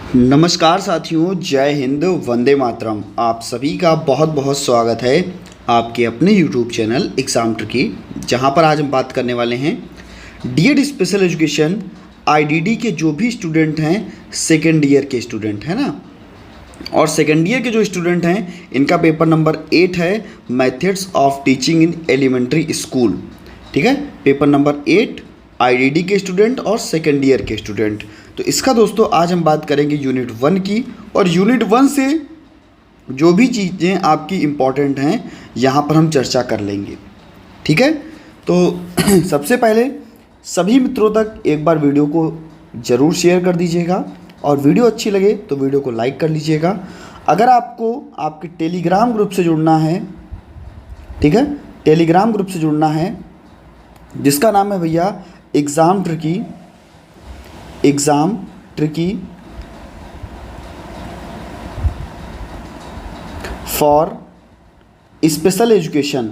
नमस्कार साथियों, जय हिंद, वंदे मातरम। आप सभी का बहुत बहुत स्वागत है आपके अपने YouTube चैनल एग्ज़ाम ट्रिकी, जहां पर आज हम बात करने वाले हैं डीएड स्पेशल एजुकेशन आईडीडी के जो भी स्टूडेंट हैं, सेकेंड ईयर के स्टूडेंट हैं ना, और सेकेंड ईयर के जो स्टूडेंट हैं इनका पेपर नंबर 8 है, methods of teaching in elementary school. ठीक है, पेपर नंबर 8 आईडीडी के स्टूडेंट और सेकेंड ईयर के स्टूडेंट। तो इसका दोस्तों आज हम बात करेंगे यूनिट 1 की, और यूनिट 1 से जो भी चीज़ें आपकी इम्पॉर्टेंट हैं यहाँ पर हम चर्चा कर लेंगे। ठीक है, तो सबसे पहले सभी मित्रों तक एक बार वीडियो को ज़रूर शेयर कर दीजिएगा, और वीडियो अच्छी लगे तो वीडियो को लाइक कर लीजिएगा। अगर आपको आपके टेलीग्राम ग्रुप से जुड़ना है, ठीक है, टेलीग्राम ग्रुप से जुड़ना है जिसका नाम है भैया exam tricky for special education.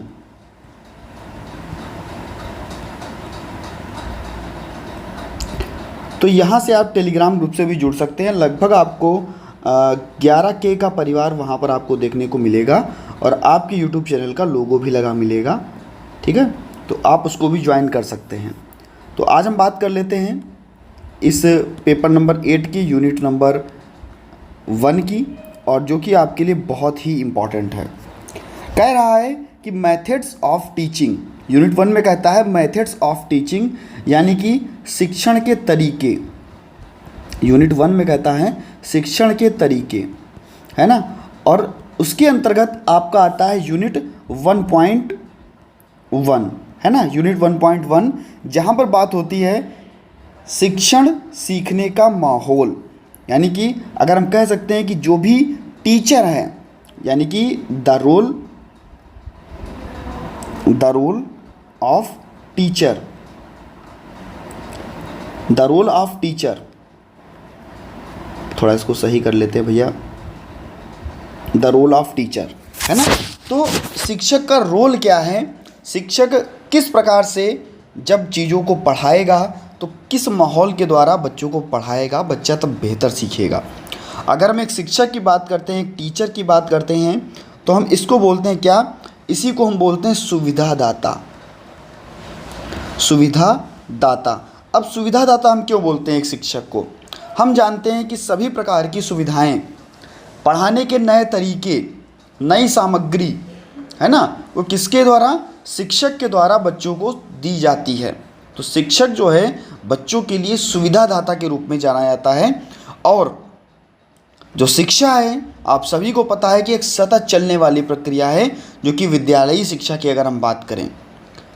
तो यहाँ से आप टेलीग्राम ग्रुप से भी जुड़ सकते हैं। लगभग आपको 11K का परिवार वहाँ पर आपको देखने को मिलेगा, और आपके यूट्यूब चैनल का लोगो भी लगा मिलेगा। ठीक है, तो आप उसको भी ज्वाइन कर सकते हैं। तो आज हम बात कर लेते हैं इस पेपर नंबर 8 की, यूनिट नंबर 1 की, और जो कि आपके लिए बहुत ही इम्पॉर्टेंट है। कह रहा है कि मेथड्स ऑफ टीचिंग, यूनिट 1 में कहता है मेथड्स ऑफ टीचिंग, यानी कि शिक्षण के तरीके। यूनिट 1 में कहता है शिक्षण के तरीके, है ना, और उसके अंतर्गत आपका आता है यूनिट 1.1, है ना, यूनिट 1.1, जहाँ पर बात होती है शिक्षण सीखने का माहौल। यानी कि अगर हम कह सकते हैं कि जो भी टीचर है, यानी कि the role of teacher, the role of teacher, थोड़ा इसको सही कर लेते हैं भैया, द रोल ऑफ टीचर, है ना। तो शिक्षक का रोल क्या है, शिक्षक किस प्रकार से जब चीज़ों को पढ़ाएगा तो किस माहौल के द्वारा बच्चों को पढ़ाएगा, बच्चा तब बेहतर सीखेगा। अगर हम एक शिक्षक की बात करते हैं, एक टीचर की बात करते हैं, तो हम इसको बोलते हैं क्या, इसी को हम बोलते हैं सुविधादाता। सुविधादाता। अब सुविधादाता हम क्यों बोलते हैं एक शिक्षक को? हम जानते हैं कि सभी प्रकार की सुविधाएं, पढ़ाने के नए तरीके, नई सामग्री, है ना, वो किसके द्वारा, शिक्षक के द्वारा बच्चों को दी जाती है। तो शिक्षक जो है बच्चों के लिए सुविधादाता के रूप में जाना जाता है। और जो शिक्षा है, आप सभी को पता है कि एक सतत चलने वाली प्रक्रिया है, जो कि विद्यालयी शिक्षा की अगर हम बात करें,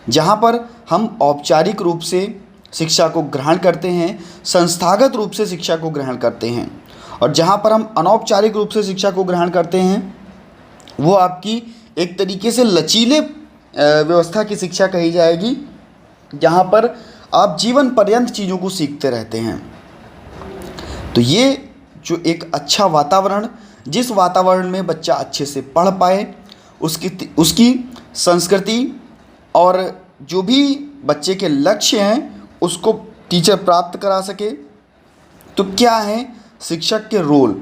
जहाँ पर हम औपचारिक रूप से शिक्षा को ग्रहण करते हैं, संस्थागत रूप से शिक्षा को ग्रहण करते हैं, और जहाँ पर हम अनौपचारिक रूप से शिक्षा को ग्रहण करते हैं, वो आपकी एक तरीके से लचीले व्यवस्था की शिक्षा कही जाएगी, जहाँ पर आप जीवन पर्यंत चीज़ों को सीखते रहते हैं। तो ये जो एक अच्छा वातावरण, जिस वातावरण में बच्चा अच्छे से पढ़ पाए, उसकी संस्कृति और जो भी बच्चे के लक्ष्य हैं उसको टीचर प्राप्त करा सके। तो क्या है शिक्षक के रोल?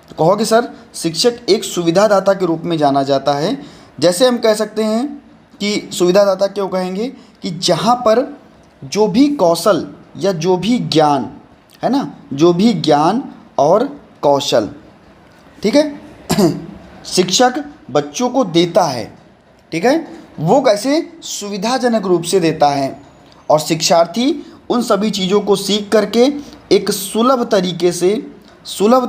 तो कहोगे सर शिक्षक एक सुविधादाता के रूप में जाना जाता है। जैसे हम कह सकते हैं कि सुविधादाता क्यों कहेंगे, कि जहाँ पर जो भी कौशल या जो भी ज्ञान, है ना, जो भी ज्ञान और कौशल, ठीक है, शिक्षक बच्चों को देता है, ठीक है, वो कैसे सुविधाजनक रूप से देता है, और शिक्षार्थी उन सभी चीज़ों को सीख करके एक सुलभ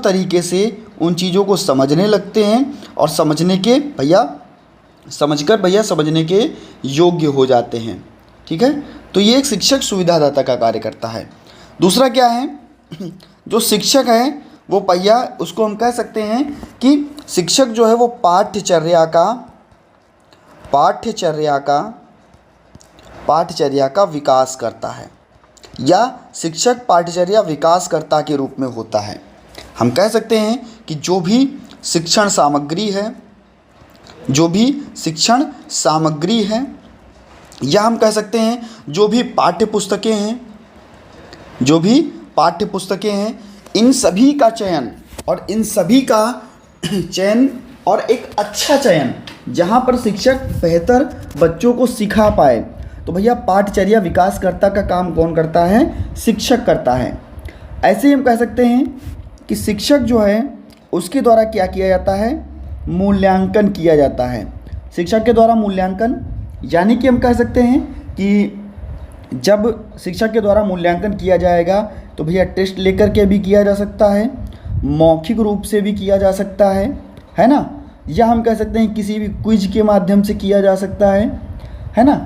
तरीके से उन चीज़ों को समझने लगते हैं, और समझने के योग्य हो जाते हैं। ठीक है, तो ये एक शिक्षक सुविधादाता का कार्य करता है। दूसरा क्या है, जो शिक्षक है वो पहिया, उसको हम कह सकते हैं कि शिक्षक जो है वो पाठ्यचर्या का विकास करता है, या शिक्षक पाठ्यचर्या विकासकर्ता के रूप में होता है। हम कह सकते हैं कि जो भी शिक्षण सामग्री है, या हम कह सकते हैं जो भी पाठ्य पुस्तकें हैं, इन सभी का चयन और इन सभी का चयन और एक अच्छा चयन जहाँ पर शिक्षक बेहतर बच्चों को सिखा पाए, तो भैया पाठचर्या विकासकर्ता का काम कौन करता है? शिक्षक करता है। ऐसे ही हम कह सकते हैं कि शिक्षक जो है उसके द्वारा क्या किया जाता है? मूल्यांकन किया जाता है। शिक्षक के द्वारा मूल्यांकन, यानी कि हम कह सकते हैं कि जब शिक्षक के द्वारा मूल्यांकन किया जाएगा तो भैया टेस्ट लेकर के भी किया जा सकता है, मौखिक रूप से भी किया जा सकता है ना, या हम कह सकते हैं किसी भी क्विज के माध्यम से किया जा सकता है ना,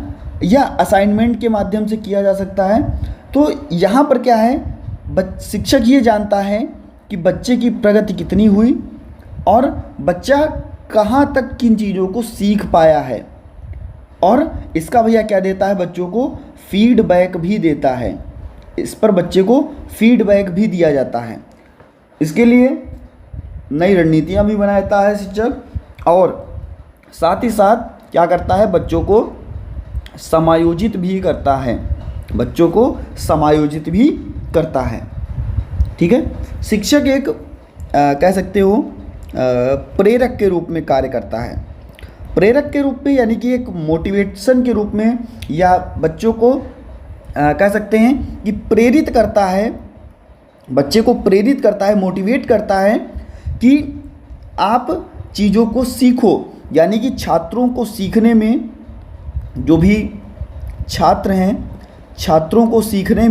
या असाइनमेंट के माध्यम से किया जा सकता है। तो यहाँ पर क्या है, शिक्षक ये जानता है कि बच्चे की प्रगति कितनी हुई और बच्चा कहाँ तक किन चीज़ों को सीख पाया है, और इसका भैया क्या देता है? बच्चों को फीडबैक भी देता है। इस पर बच्चे को फीडबैक भी दिया जाता है। इसके लिए नई रणनीतियाँ भी बनाता है शिक्षक, और साथ ही साथ क्या करता है? बच्चों को समायोजित भी करता है, बच्चों को समायोजित भी करता है। ठीक है। शिक्षक एक कह सकते हो प्रेरक के रूप में कार्य करता है। प्रेरक के रूप में यानी कि एक मोटिवेशन के रूप में, या बच्चों को कह सकते हैं कि प्रेरित करता है, बच्चे को प्रेरित करता है, मोटिवेट करता है कि आप चीज़ों को सीखो। यानी कि छात्रों को सीखने में, जो भी छात्र हैं, छात्रों को सीखने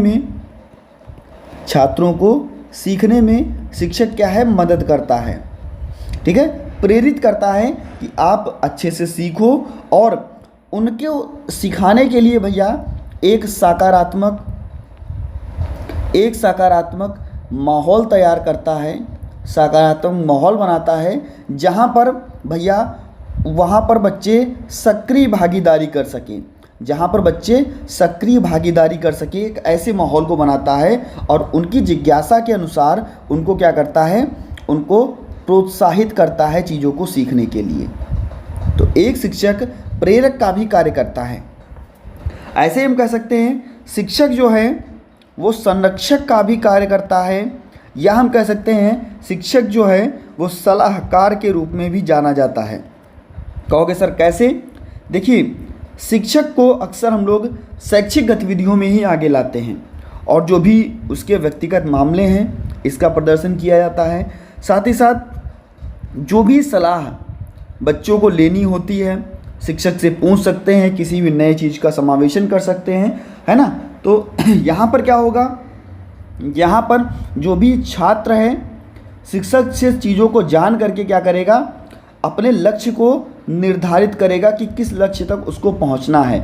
में शिक्षक क्या है? मदद करता है। ठीक है, प्रेरित करता है कि आप अच्छे से सीखो, और उनको सिखाने के लिए भैया एक सकारात्मक माहौल तैयार करता है, सकारात्मक माहौल बनाता है, जहाँ पर भैया वहाँ पर बच्चे सक्रिय भागीदारी कर सकें, एक ऐसे माहौल को बनाता है, और उनकी जिज्ञासा के अनुसार उनको क्या करता है? उनको प्रोत्साहित करता है चीज़ों को सीखने के लिए। तो एक शिक्षक प्रेरक का भी कार्य करता है। ऐसे हम कह सकते हैं शिक्षक जो है वो संरक्षक का भी कार्य करता है, या हम कह सकते हैं शिक्षक जो है वो सलाहकार के रूप में भी जाना जाता है। कहोगे सर कैसे? देखिए, शिक्षक को अक्सर हम लोग शैक्षिक गतिविधियों में ही आगे लाते हैं, और जो भी उसके व्यक्तिगत मामले हैं इसका प्रदर्शन किया जाता है। साथ ही साथ जो भी सलाह बच्चों को लेनी होती है शिक्षक से पूछ सकते हैं, किसी भी नए चीज़ का समावेशन कर सकते हैं, है ना। तो यहाँ पर क्या होगा? यहाँ पर जो भी छात्र है शिक्षक से चीज़ों को जान करके क्या करेगा? अपने लक्ष्य को निर्धारित करेगा कि किस लक्ष्य तक उसको पहुँचना है,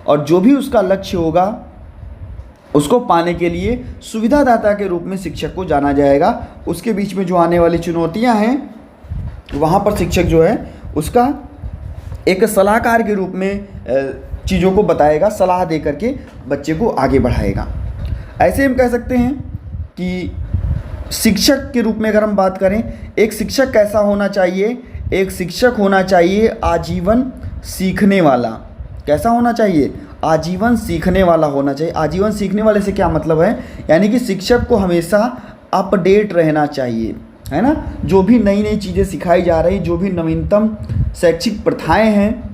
और जो भी उसका लक्ष्य होगा उसको पाने के लिए सुविधादाता के रूप में शिक्षक को जाना जाएगा। उसके बीच में जो आने वाली चुनौतियाँ हैं वहाँ पर शिक्षक जो है उसका एक सलाहकार के रूप में चीज़ों को बताएगा, सलाह दे करके बच्चे को आगे बढ़ाएगा। ऐसे हम कह सकते हैं कि शिक्षक के रूप में अगर हम बात करें, एक शिक्षक कैसा होना चाहिए? एक शिक्षक होना चाहिए आजीवन सीखने वाला। कैसा होना चाहिए? आजीवन सीखने वाला होना चाहिए। आजीवन सीखने वाले से क्या मतलब है? यानी कि शिक्षक को हमेशा अपडेट रहना चाहिए, है ना। जो भी नई नई चीज़ें सिखाई जा रही, जो भी नवीनतम शैक्षिक प्रथाएं हैं,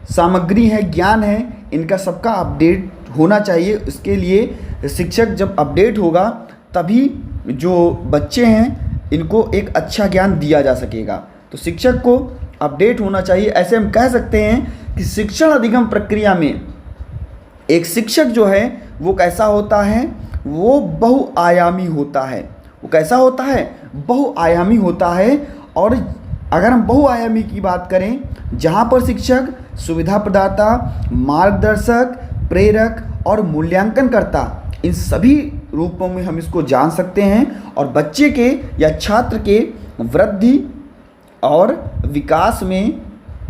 सामग्री है, ज्ञान है, इनका सबका अपडेट होना चाहिए। इसके लिए शिक्षक जब अपडेट होगा तभी जो बच्चे हैं इनको एक अच्छा ज्ञान दिया जा सकेगा। तो शिक्षक को अपडेट होना चाहिए। ऐसे हम कह सकते हैं कि शिक्षण अधिगम प्रक्रिया में एक शिक्षक जो है वो कैसा होता है? वो बहुआयामी होता है। वो कैसा होता है? बहुआयामी होता है। और अगर हम बहुआयामी की बात करें, जहाँ पर शिक्षक सुविधा प्रदाता, मार्गदर्शक, प्रेरक और मूल्यांकनकर्ता, इन सभी रूपों में हम इसको जान सकते हैं, और बच्चे के या छात्र के वृद्धि और विकास में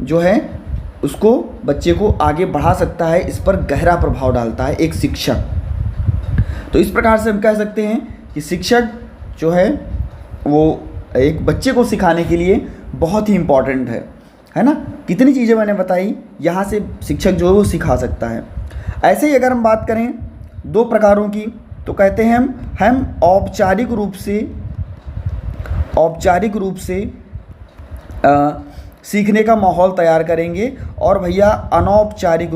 जो है उसको, बच्चे को आगे बढ़ा सकता है, इस पर गहरा प्रभाव डालता है एक शिक्षक। तो इस प्रकार से हम कह सकते हैं कि शिक्षक जो है वो एक बच्चे को सिखाने के लिए बहुत ही इम्पॉर्टेंट है ना। कितनी चीज़ें मैंने बताई, यहाँ से शिक्षक जो है वो सिखा सकता है। ऐसे ही अगर हम बात करें दो प्रकारों की, तो कहते हैं हम औपचारिक रूप से सीखने का माहौल तैयार करेंगे, और भैया अनौपचारिक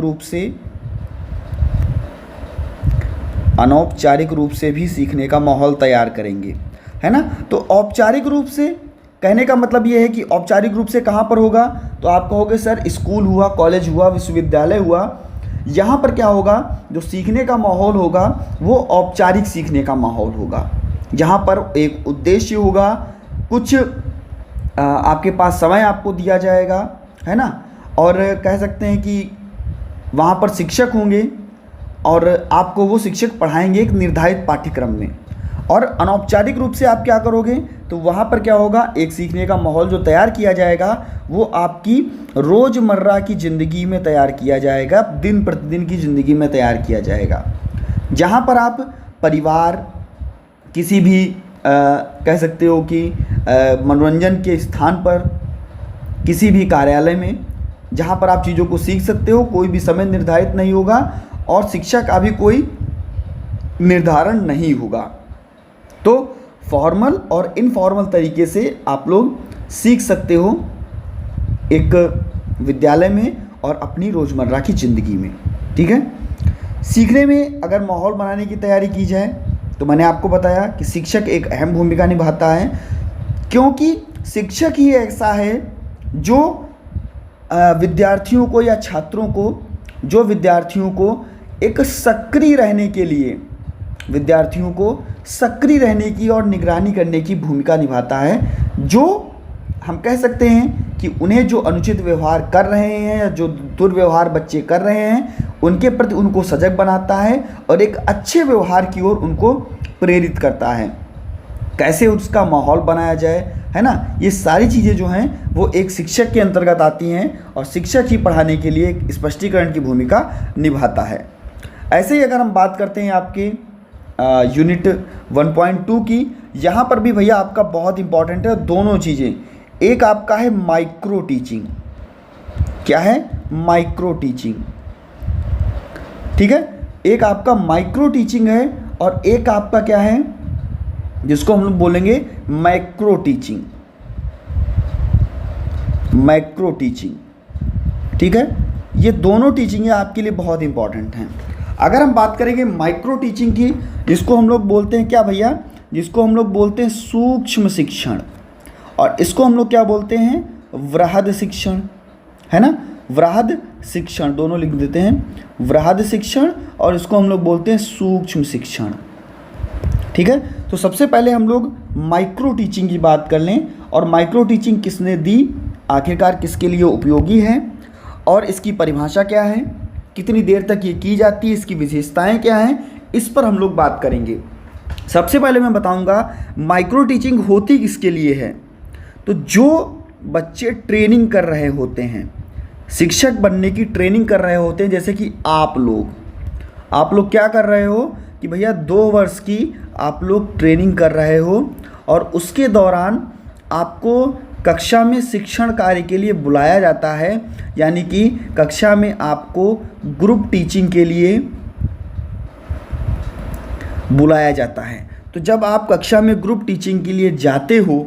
रूप से भी सीखने का माहौल तैयार करेंगे, है ना। तो औपचारिक रूप से कहने का मतलब ये है कि औपचारिक रूप से कहाँ पर होगा, तो आप कहोगे सर स्कूल हुआ, कॉलेज हुआ, विश्वविद्यालय हुआ, यहाँ पर क्या होगा, जो सीखने का माहौल होगा वो औपचारिक सीखने का माहौल होगा, जहाँ पर एक उद्देश्य होगा, कुछ आपके पास समय आपको दिया जाएगा, है ना, और कह सकते हैं कि वहाँ पर शिक्षक होंगे और आपको वो शिक्षक पढ़ाएंगे एक निर्धारित पाठ्यक्रम में। और अनौपचारिक रूप से आप क्या करोगे, तो वहाँ पर क्या होगा, एक सीखने का माहौल जो तैयार किया जाएगा वो आपकी रोज़मर्रा की ज़िंदगी में तैयार किया जाएगा, दिन प्रतिदिन की ज़िंदगी में तैयार किया जाएगा, जहाँ पर आप परिवार, किसी भी कह सकते हो कि मनोरंजन के स्थान पर, किसी भी कार्यालय में, जहाँ पर आप चीज़ों को सीख सकते हो, कोई भी समय निर्धारित नहीं होगा और शिक्षा का भी कोई निर्धारण नहीं होगा। तो फॉर्मल और इनफॉर्मल तरीके से आप लोग सीख सकते हो एक विद्यालय में और अपनी रोज़मर्रा की ज़िंदगी में, ठीक है। सीखने में अगर माहौल बनाने की तैयारी की जाए तो मैंने आपको बताया कि शिक्षक एक अहम भूमिका निभाता है, क्योंकि शिक्षक ही ऐसा है जो विद्यार्थियों को या छात्रों को, जो विद्यार्थियों को एक सक्रिय रहने के लिए, विद्यार्थियों को सक्रिय रहने की और निगरानी करने की भूमिका निभाता है, जो हम कह सकते हैं कि उन्हें जो अनुचित व्यवहार कर रहे हैं या जो दुर्व्यवहार बच्चे कर रहे हैं उनके प्रति उनको सजग बनाता है और एक अच्छे व्यवहार की ओर उनको प्रेरित करता है। कैसे उसका माहौल बनाया जाए, है ना, ये सारी चीज़ें जो हैं वो एक शिक्षक के अंतर्गत आती हैं और शिक्षक ही पढ़ाने के लिए एक स्पष्टीकरण की भूमिका निभाता है। ऐसे ही अगर हम बात करते हैं आपके यूनिट 1.2 की, यहाँ पर भी भैया आपका बहुत इंपॉर्टेंट है दोनों चीज़ें। एक आपका है माइक्रो टीचिंग, क्या है, माइक्रो टीचिंग, ठीक है। एक आपका माइक्रो टीचिंग है और एक आपका क्या है, जिसको हम लोग बोलेंगे मैक्रो टीचिंग, मैक्रो टीचिंग, ठीक है। ये दोनों टीचिंगें आपके लिए बहुत इंपॉर्टेंट हैं। अगर हम बात करेंगे माइक्रो टीचिंग की, जिसको हम लोग बोलते हैं क्या भैया, जिसको हम लोग बोलते हैं सूक्ष्म शिक्षण, और इसको हम लोग क्या बोलते हैं, वृहद शिक्षण, है ना, वृहद शिक्षण, दोनों लिख देते हैं, वृहद शिक्षण, और इसको हम लोग बोलते हैं सूक्ष्म शिक्षण, ठीक है। तो सबसे पहले हम लोग माइक्रो टीचिंग की बात कर लें, और माइक्रो टीचिंग किसने दी, आखिरकार किसके लिए उपयोगी है, और इसकी परिभाषा क्या है, कितनी देर तक ये की जाती है, इसकी विशेषताएं क्या हैं, इस पर हम लोग बात करेंगे। सबसे पहले मैं बताऊंगा माइक्रो टीचिंग होती किसके लिए है। तो जो बच्चे ट्रेनिंग कर रहे होते हैं, शिक्षक बनने की ट्रेनिंग कर रहे होते हैं, जैसे कि आप लोग क्या कर रहे हो कि भैया 2 वर्ष की आप लोग ट्रेनिंग कर रहे हो, और उसके दौरान आपको कक्षा में शिक्षण कार्य के लिए बुलाया जाता है, यानी कि कक्षा में आपको ग्रुप टीचिंग के लिए बुलाया जाता है। तो जब आप कक्षा में ग्रुप टीचिंग के लिए जाते हो,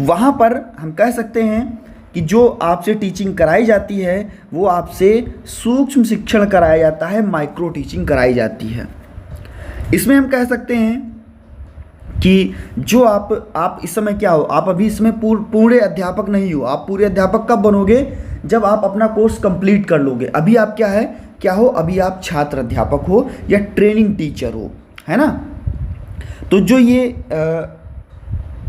वहाँ पर हम कह सकते हैं कि जो आपसे टीचिंग कराई जाती है वो आपसे सूक्ष्म शिक्षण कराया जाता है, माइक्रो टीचिंग कराई जाती है। इसमें हम कह सकते हैं कि जो आप इस समय क्या हो, आप अभी इसमें पूरे अध्यापक नहीं हो। आप पूरे अध्यापक कब बनोगे, जब आप अपना कोर्स कंप्लीट कर लोगे। अभी आप क्या हो, अभी आप छात्र अध्यापक हो या ट्रेनिंग टीचर हो, है ना। तो जो ये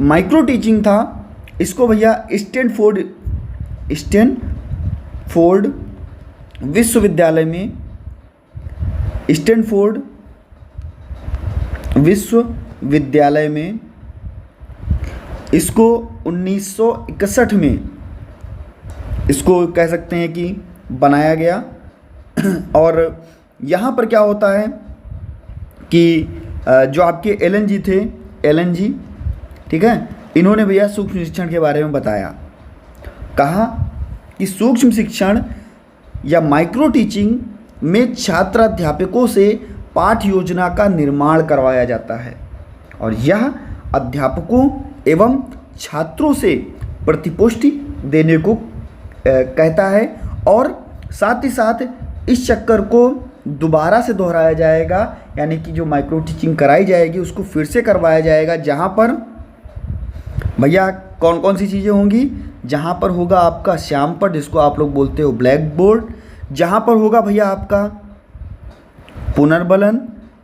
माइक्रो टीचिंग था, इसको भैया स्टैनफोर्ड विश्वविद्यालय में, स्टैनफोर्ड विश्वविद्यालय में इसको 1961 में इसको कह सकते हैं कि बनाया गया। और यहाँ पर क्या होता है कि जो आपके एलन जी, ठीक है, इन्होंने भैया सूक्ष्म शिक्षण के बारे में बताया। कहा कि सूक्ष्म शिक्षण या माइक्रो टीचिंग में छात्र अध्यापकों से पाठ योजना का निर्माण करवाया जाता है और यह अध्यापकों एवं छात्रों से प्रतिपुष्टि देने को कहता है। और साथ ही साथ इस चक्कर को दोबारा से दोहराया जाएगा, यानी कि जो माइक्रो टीचिंग कराई जाएगी उसको फिर से करवाया जाएगा, जहाँ पर भैया कौन कौन सी चीज़ें होंगी, जहाँ पर होगा आपका श्यामपट्ट जिसको आप लोग बोलते हो ब्लैक बोर्ड, जहाँ पर होगा भैया आपका पुनर्बलन,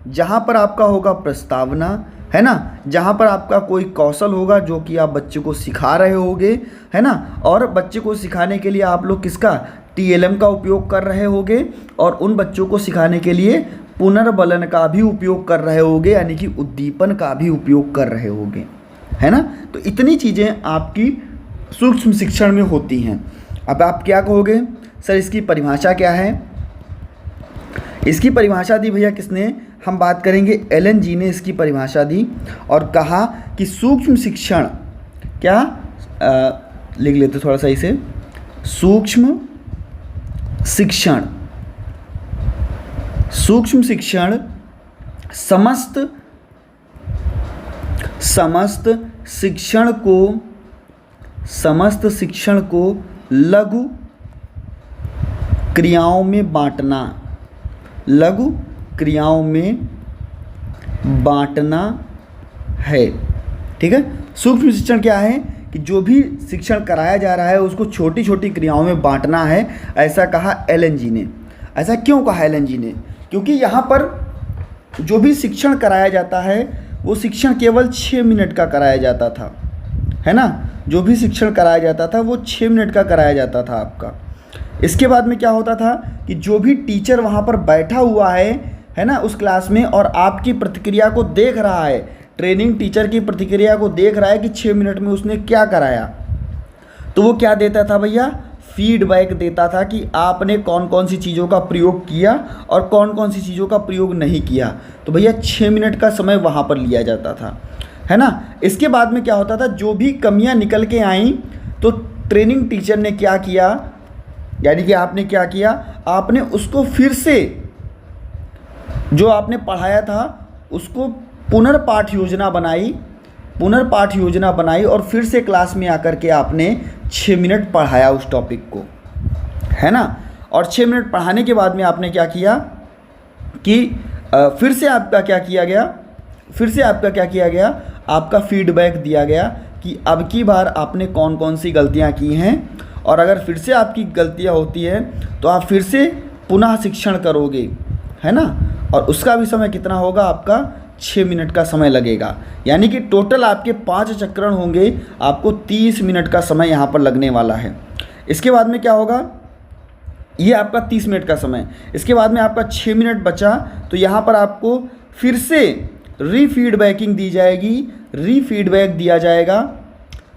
जहाँ पर आपका होगा प्रस्तावना, है ना, जहाँ पर आपका कोई कौशल होगा जो कि आप बच्चे को सिखा रहे होगे, है ना, और बच्चे को सिखाने के लिए आप लोग किसका TLM का उपयोग कर रहे होगे और उन बच्चों को सिखाने के लिए पुनर्बलन का भी उपयोग कर रहे होगे, यानी कि उद्दीपन का भी उपयोग कर रहे होगे, है ना। तो इतनी चीज़ें आपकी सूक्ष्म शिक्षण में होती हैं। अब आप क्या कहोगे सर इसकी परिभाषा क्या है? इसकी परिभाषा दी भैया किसने? हम बात करेंगे एलन जी ने इसकी परिभाषा दी और कहा कि सूक्ष्म शिक्षण क्या लिख लेते थोड़ा सा इसे, सूक्ष्म शिक्षण समस्त शिक्षण को लघु क्रियाओं में बांटना है। ठीक है, सूक्ष्म शिक्षण क्या है कि जो भी शिक्षण कराया जा रहा है उसको छोटी छोटी क्रियाओं में बांटना है, ऐसा कहा एलन जी ने। ऐसा क्यों कहा एलन जी ने? क्योंकि यहाँ पर जो भी शिक्षण कराया जाता है वो शिक्षण केवल 6 मिनट का कराया जाता था, है ना। जो भी शिक्षण कराया जाता था वो 6 मिनट का कराया जाता था आपका। इसके बाद में क्या होता था कि जो भी टीचर वहाँ पर बैठा हुआ है ना, उस क्लास में और आपकी प्रतिक्रिया को देख रहा है, ट्रेनिंग टीचर की प्रतिक्रिया को देख रहा है कि 6 मिनट में उसने क्या कराया, तो वो क्या देता था भैया? फीडबैक देता था कि आपने कौन कौन सी चीज़ों का प्रयोग किया और कौन कौन सी चीज़ों का प्रयोग नहीं किया। तो भैया 6 मिनट का समय वहाँ पर लिया जाता था, है ना। इसके बाद में क्या होता था, जो भी कमियाँ निकल के आईं तो ट्रेनिंग टीचर ने क्या किया, यानी कि आपने क्या किया, आपने उसको फिर से जो आपने पढ़ाया था उसको पुनर्पाठ योजना बनाई और फिर से क्लास में आकर के आपने 6 मिनट पढ़ाया उस टॉपिक को, है ना। और 6 मिनट पढ़ाने के बाद में आपने क्या किया कि फिर से आपका क्या किया गया, आपका फीडबैक दिया गया कि अब की बार आपने कौन कौन सी गलतियां की हैं, और अगर फिर से आपकी गलतियां होती है तो आप फिर से पुनः शिक्षण करोगे, है ना। और उसका भी समय कितना होगा? आपका 6 मिनट का समय लगेगा, यानी कि टोटल आपके 5 चक्रण होंगे, आपको 30 मिनट का समय यहाँ पर लगने वाला है। इसके बाद में क्या होगा, ये आपका 30 मिनट का समय, इसके बाद में आपका 6 मिनट बचा, तो यहाँ पर आपको फिर से रीफीडबैकिंग दी जाएगी, रीफीडबैक दिया जाएगा।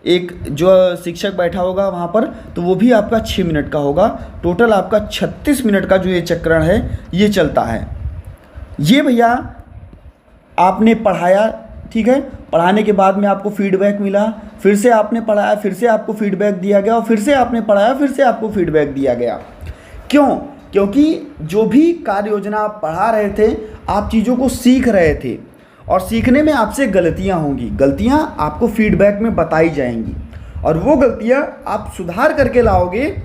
एक जो शिक्षक बैठा होगा वहाँ पर, तो वो भी आपका 6 मिनट का होगा। टोटल आपका 36 मिनट का जो ये चक्रण है ये चलता है। ये भैया आपने पढ़ाया, ठीक है, पढ़ाने के बाद में आपको फीडबैक मिला, फिर से आपने पढ़ाया, फिर से आपको फीडबैक दिया गया, और फिर से आपने पढ़ाया, फिर से आपको फीडबैक दिया गया। क्यों? क्योंकि जो भी कार्य योजना आप पढ़ा रहे थे, आप चीज़ों को सीख रहे थे और सीखने में आपसे गलतियां होंगी, गलतियां आपको फीडबैक में बताई जाएंगी और वो गलतियां आप सुधार करके लाओगे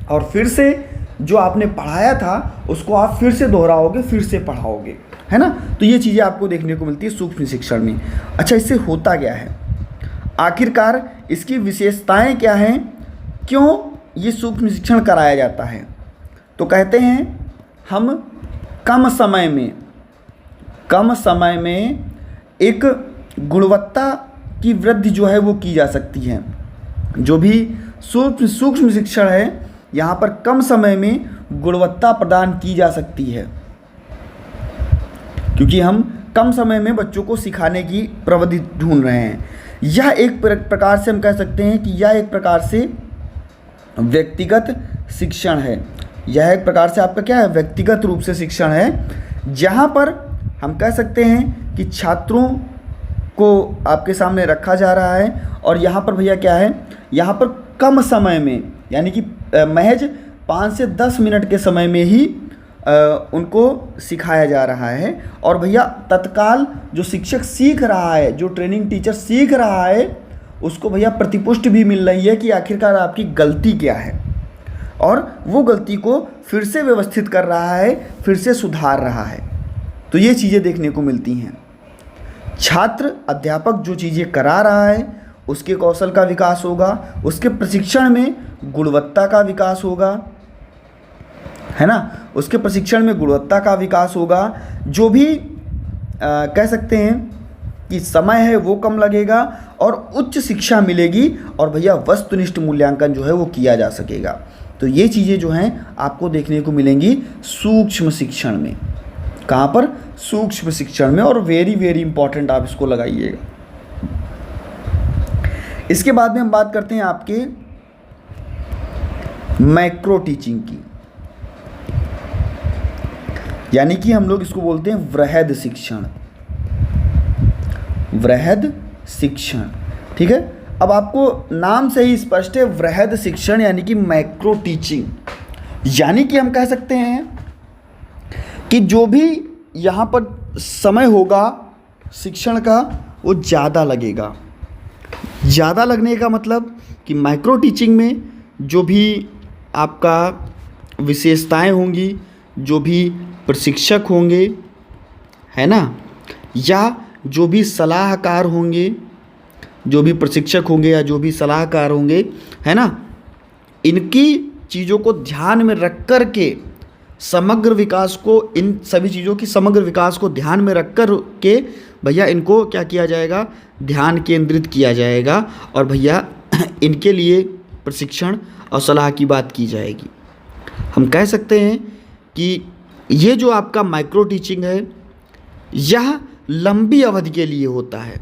और फिर से जो आपने पढ़ाया था उसको आप फिर से दोहराओगे, फिर से पढ़ाओगे, है ना। तो ये चीज़ें आपको देखने को मिलती है सूक्ष्म शिक्षण में। अच्छा, इससे होता क्या है, आखिरकार इसकी विशेषताएं क्या हैं, क्यों ये सूक्ष्म शिक्षण कराया जाता है? तो कहते हैं हम कम समय में एक गुणवत्ता की वृद्धि जो है वो की जा सकती है। जो भी सूक्ष्म शिक्षण है यहाँ पर कम समय में गुणवत्ता प्रदान की जा सकती है, क्योंकि हम कम समय में बच्चों को सिखाने की प्रविधि ढूंढ रहे हैं। यह एक प्रकार से हम कह सकते हैं कि यह एक प्रकार से व्यक्तिगत शिक्षण है। यह एक प्रकार से आपका क्या है, व्यक्तिगत रूप से शिक्षण है, जहाँ पर हम कह सकते हैं कि छात्रों को आपके सामने रखा जा रहा है और यहाँ पर भैया क्या है, यहाँ पर कम समय में, यानी कि महज 5 से 10 मिनट के समय में ही उनको सिखाया जा रहा है। और भैया तत्काल जो शिक्षक सीख रहा है, जो ट्रेनिंग टीचर सीख रहा है, उसको भैया प्रतिपुष्टि भी मिल रही है कि आखिरकार आपकी गलती क्या है, और वो गलती को फिर से व्यवस्थित कर रहा है, फिर से सुधार रहा है। तो ये चीज़ें देखने को मिलती हैं। छात्र अध्यापक जो चीज़ें करा रहा है उसके कौशल का विकास होगा, उसके प्रशिक्षण में गुणवत्ता का विकास होगा, है ना, उसके प्रशिक्षण में गुणवत्ता का विकास होगा। जो भी कह सकते हैं कि समय है वो कम लगेगा और उच्च शिक्षा मिलेगी, और भैया वस्तुनिष्ठ मूल्यांकन जो है वो किया जा सकेगा। तो ये चीज़ें जो हैं आपको देखने को मिलेंगी सूक्ष्म शिक्षण में। कहाँ पर? सूक्ष्म शिक्षण में। और वेरी वेरी इंपॉर्टेंट, आप इसको लगाइएगा। इसके बाद में हम बात करते हैं आपके मैक्रो टीचिंग की, यानी कि हम लोग इसको बोलते हैं वृहद शिक्षण। वृहद शिक्षण, ठीक है। अब आपको नाम से ही स्पष्ट है, वृहद शिक्षण यानी कि मैक्रो टीचिंग, यानी कि हम कह सकते हैं कि जो भी यहाँ पर समय होगा शिक्षण का वो ज़्यादा लगेगा। ज़्यादा लगने का मतलब कि माइक्रो टीचिंग में जो भी आपका विशेषताएं होंगी, जो भी प्रशिक्षक होंगे, है ना, या जो भी सलाहकार होंगे, जो भी प्रशिक्षक होंगे या जो भी सलाहकार होंगे, है ना, इनकी चीज़ों को ध्यान में रख कर के समग्र विकास को, इन सभी चीज़ों की समग्र विकास को ध्यान में रख कर के भैया इनको क्या किया जाएगा? ध्यान केंद्रित किया जाएगा, और भैया इनके लिए प्रशिक्षण और सलाह की बात की जाएगी। हम कह सकते हैं कि ये जो आपका माइक्रो टीचिंग है यह लंबी अवधि के लिए होता है।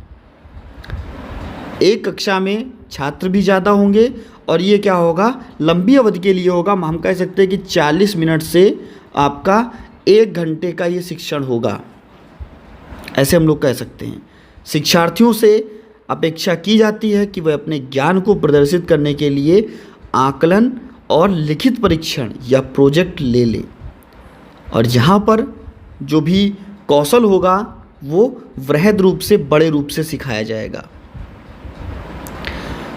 एक कक्षा में छात्र भी ज़्यादा होंगे और ये क्या होगा? लंबी अवधि के लिए होगा। हम कह सकते हैं कि 40 मिनट से आपका 1 घंटे का ये शिक्षण होगा, ऐसे हम लोग कह सकते हैं। शिक्षार्थियों से अपेक्षा की जाती है कि वह अपने ज्ञान को प्रदर्शित करने के लिए आकलन और लिखित परीक्षण या प्रोजेक्ट ले ले, और यहाँ पर जो भी कौशल होगा वो वृहद रूप से, बड़े रूप से सिखाया जाएगा।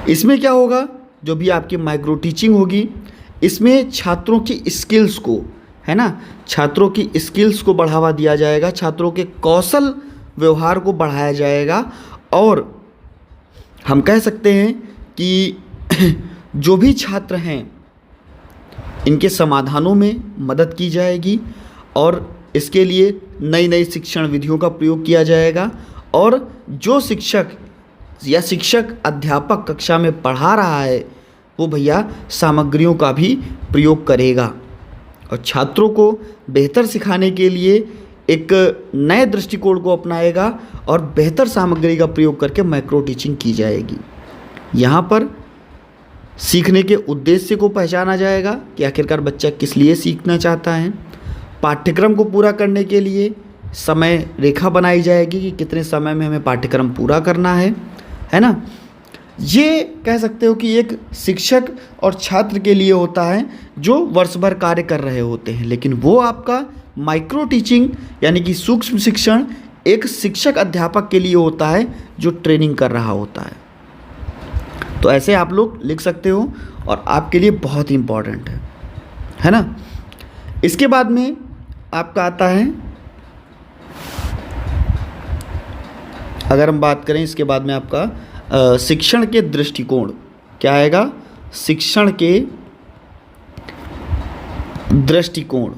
इसमें क्या होगा? जो भी आपकी माइक्रो टीचिंग होगी इसमें छात्रों की स्किल्स को, है ना, छात्रों की स्किल्स को बढ़ावा दिया जाएगा, छात्रों के कौशल व्यवहार को बढ़ाया जाएगा, और हम कह सकते हैं कि जो भी छात्र हैं इनके समाधानों में मदद की जाएगी, और इसके लिए नई नई शिक्षण विधियों का प्रयोग किया जाएगा, और जो शिक्षक या शिक्षक अध्यापक कक्षा में पढ़ा रहा है वो भैया सामग्रियों का भी प्रयोग करेगा, और छात्रों को बेहतर सिखाने के लिए एक नए दृष्टिकोण को अपनाएगा, और बेहतर सामग्री का प्रयोग करके माइक्रो टीचिंग की जाएगी। यहाँ पर सीखने के उद्देश्य को पहचाना जाएगा कि आखिरकार बच्चा किस लिए सीखना चाहता है। पाठ्यक्रम को पूरा करने के लिए समय रेखा बनाई जाएगी कि कितने समय में हमें पाठ्यक्रम पूरा करना है ना। ये कह सकते हो कि एक शिक्षक और छात्र के लिए होता है जो वर्ष भर कार्य कर रहे होते हैं, लेकिन वो आपका माइक्रो टीचिंग यानी कि सूक्ष्म शिक्षण एक शिक्षक अध्यापक के लिए होता है जो ट्रेनिंग कर रहा होता है। तो ऐसे आप लोग लिख सकते हो और आपके लिए बहुत ही इम्पॉर्टेंट है ना। इसके बाद में आपका आता है, अगर हम बात करें इसके बाद में आपका शिक्षण के दृष्टिकोण क्या आएगा? शिक्षण के दृष्टिकोण,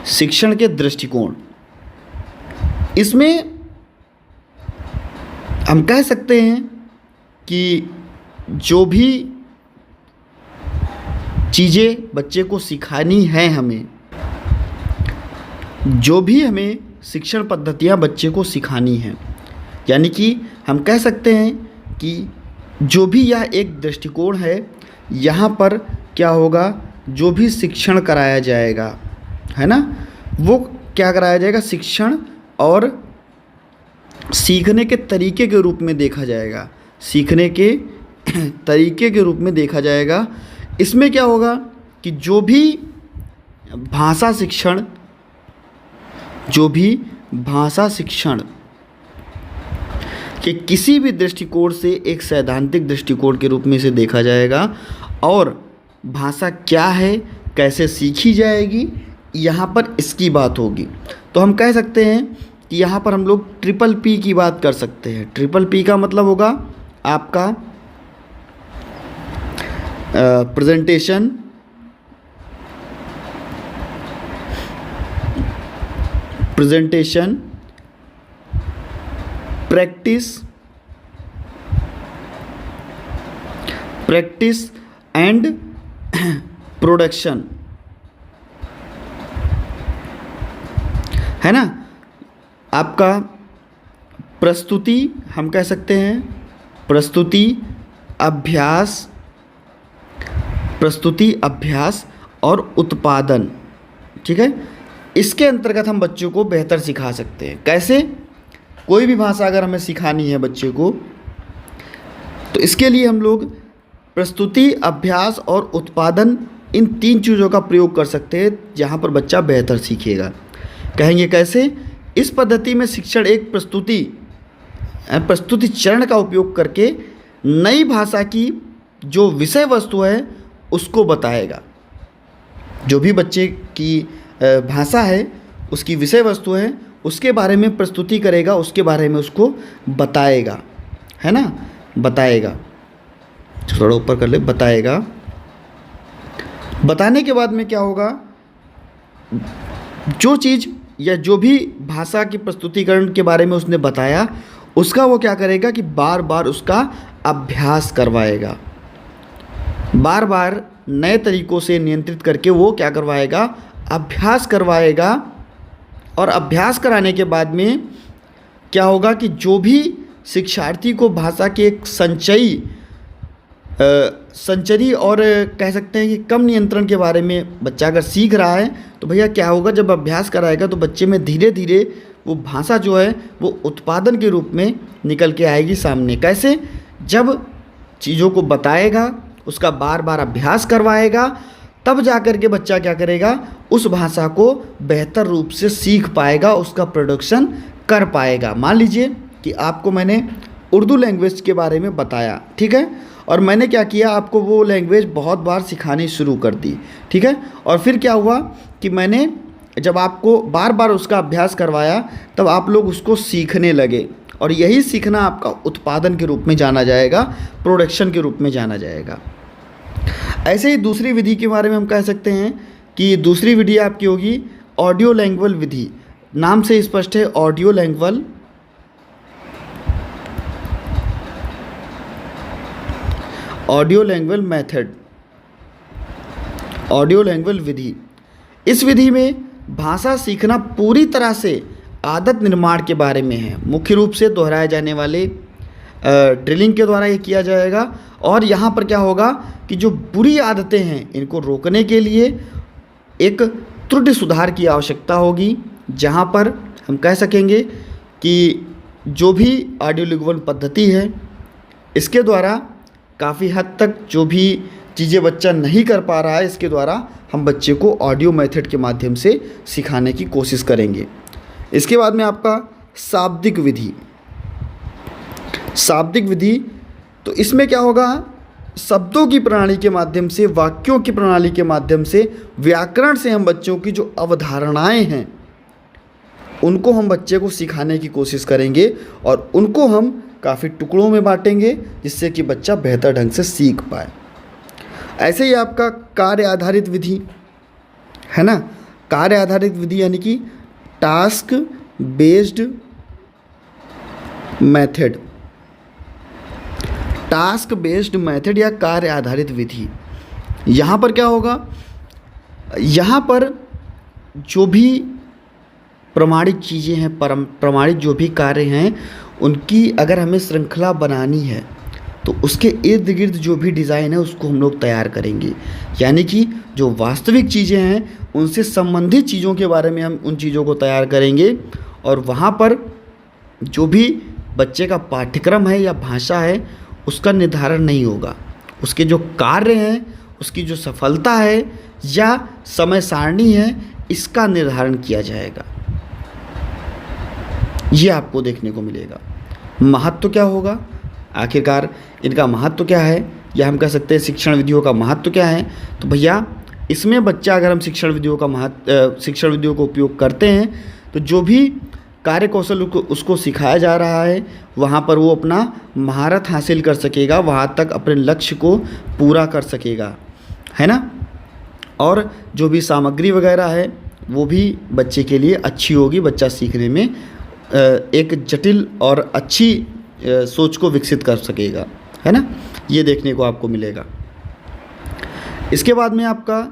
शिक्षण के दृष्टिकोण, इसमें हम कह सकते हैं कि जो भी चीज़ें बच्चे को सिखानी है, हमें जो भी हमें शिक्षण पद्धतियाँ बच्चे को सिखानी हैं, यानी कि हम कह सकते हैं कि जो भी यह एक दृष्टिकोण है, यहाँ पर क्या होगा? जो भी शिक्षण कराया जाएगा, है ना, वो क्या कराया जाएगा? शिक्षण और सीखने के तरीके के रूप में देखा जाएगा, सीखने के तरीके के रूप में देखा जाएगा। इसमें क्या होगा कि जो भी भाषा शिक्षण कि किसी भी दृष्टिकोण से एक सैद्धांतिक दृष्टिकोण के रूप में इसे देखा जाएगा और भाषा क्या है, कैसे सीखी जाएगी, यहाँ पर इसकी बात होगी। तो हम कह सकते हैं कि यहाँ पर हम लोग ट्रिपल पी की बात कर सकते हैं। ट्रिपल पी का मतलब होगा आपका प्रेजेंटेशन, प्रैक्टिस एंड प्रोडक्शन, है ना। आपका प्रस्तुति, हम कह सकते हैं प्रस्तुति, अभ्यास और उत्पादन, ठीक है। इसके अंतर्गत हम बच्चों को बेहतर सिखा सकते हैं। कैसे? कोई भी भाषा अगर हमें सिखानी है बच्चे को, तो इसके लिए हम लोग प्रस्तुति, अभ्यास और उत्पादन, इन 3 चीज़ों का प्रयोग कर सकते हैं जहाँ पर बच्चा बेहतर सीखेगा। कहेंगे कैसे? इस पद्धति में शिक्षण एक प्रस्तुति चरण का उपयोग करके नई भाषा की जो विषय वस्तु है उसको बताएगा। जो भी बच्चे की भाषा है, उसकी विषय वस्तु है, उसके बारे में प्रस्तुति करेगा, उसके बारे में उसको बताएगा, है ना। बताएगा, थोड़ा ऊपर कर ले, बताएगा। बताने के बाद में क्या होगा, जो चीज़ या जो भी भाषा की प्रस्तुतिकरण के बारे में उसने बताया, उसका वो क्या करेगा कि बार बार उसका अभ्यास करवाएगा, बार बार नए तरीक़ों से नियंत्रित करके वो क्या करवाएगा, अभ्यास करवाएगा। और अभ्यास कराने के बाद में क्या होगा कि जो भी शिक्षार्थी को भाषा के एक संचरी और कह सकते हैं कि कम नियंत्रण के बारे में बच्चा अगर सीख रहा है, तो भैया क्या होगा, जब अभ्यास कराएगा तो बच्चे में धीरे धीरे वो भाषा जो है वो उत्पादन के रूप में निकल के आएगी सामने। कैसे? जब चीज़ों को बताएगा, उसका बार बार अभ्यास करवाएगा, तब जा कर के बच्चा क्या करेगा, उस भाषा को बेहतर रूप से सीख पाएगा, उसका प्रोडक्शन कर पाएगा। मान लीजिए कि आपको मैंने उर्दू लैंग्वेज के बारे में बताया, ठीक है, और मैंने क्या किया, आपको वो लैंग्वेज बहुत बार सिखानी शुरू कर दी, ठीक है। और फिर क्या हुआ कि मैंने जब आपको बार बार उसका अभ्यास करवाया, तब आप लोग उसको सीखने लगे, और यही सीखना आपका उत्पादन के रूप में जाना जाएगा, प्रोडक्शन के रूप में जाना जाएगा। ऐसे ही दूसरी विधि के बारे में हम कह सकते हैं कि दूसरी विधि आपकी होगी ऑडियो लैंग्वेज विधि। नाम से स्पष्ट है, audio language method, audio language विधि। इस विधि में भाषा सीखना पूरी तरह से आदत निर्माण के बारे में है। मुख्य रूप से दोहराए जाने वाले ड्रिलिंग के द्वारा ये किया जाएगा। और यहाँ पर क्या होगा कि जो बुरी आदतें हैं, इनको रोकने के लिए एक त्रुटि सुधार की आवश्यकता होगी, जहाँ पर हम कह सकेंगे कि जो भी ऑडियो लैंग्वेज पद्धति है, इसके द्वारा काफ़ी हद तक जो भी चीज़ें बच्चा नहीं कर पा रहा है, इसके द्वारा हम बच्चे को ऑडियो मेथड के माध्यम से सिखाने की कोशिश करेंगे। इसके बाद में आपका शाब्दिक विधि, तो इसमें क्या होगा, शब्दों की प्रणाली के माध्यम से, वाक्यों की प्रणाली के माध्यम से, व्याकरण से हम बच्चों की जो अवधारणाएं हैं उनको हम बच्चे को सिखाने की कोशिश करेंगे, और उनको हम काफ़ी टुकड़ों में बांटेंगे, जिससे कि बच्चा बेहतर ढंग से सीख पाए। ऐसे ही आपका कार्य आधारित विधि है ना। कार्य आधारित विधि यानी कि टास्क बेस्ड मेथड या कार्य आधारित विधि। यहाँ पर क्या होगा, यहाँ पर जो भी प्रमाणित चीज़ें हैं, प्रमाणित जो भी कार्य हैं, उनकी अगर हमें श्रृंखला बनानी है तो उसके इर्द गिर्द जो भी डिज़ाइन है उसको हम लोग तैयार करेंगे। यानी कि जो वास्तविक चीज़ें हैं उनसे संबंधित चीज़ों के बारे में हम उन चीज़ों को तैयार करेंगे, और वहाँ पर जो भी बच्चे का पाठ्यक्रम है या भाषा है उसका निर्धारण नहीं होगा, उसके जो कार्य हैं उसकी जो सफलता है या समय सारणी है, इसका निर्धारण किया जाएगा। ये आपको देखने को मिलेगा। महत्व क्या होगा, आखिरकार इनका महत्व क्या है, या हम कह सकते हैं शिक्षण विधियों का महत्व क्या है। तो भैया इसमें बच्चा, अगर हम शिक्षण विधियों का उपयोग करते हैं तो जो भी कार्य कौशल उसको सिखाया जा रहा है वहाँ पर वो अपना महारत हासिल कर सकेगा, वहाँ तक अपने लक्ष्य को पूरा कर सकेगा, है ना। और जो भी सामग्री वगैरह है वो भी बच्चे के लिए अच्छी होगी, बच्चा सीखने में एक जटिल और अच्छी सोच को विकसित कर सकेगा, है ना। ये देखने को आपको मिलेगा। इसके बाद में आपका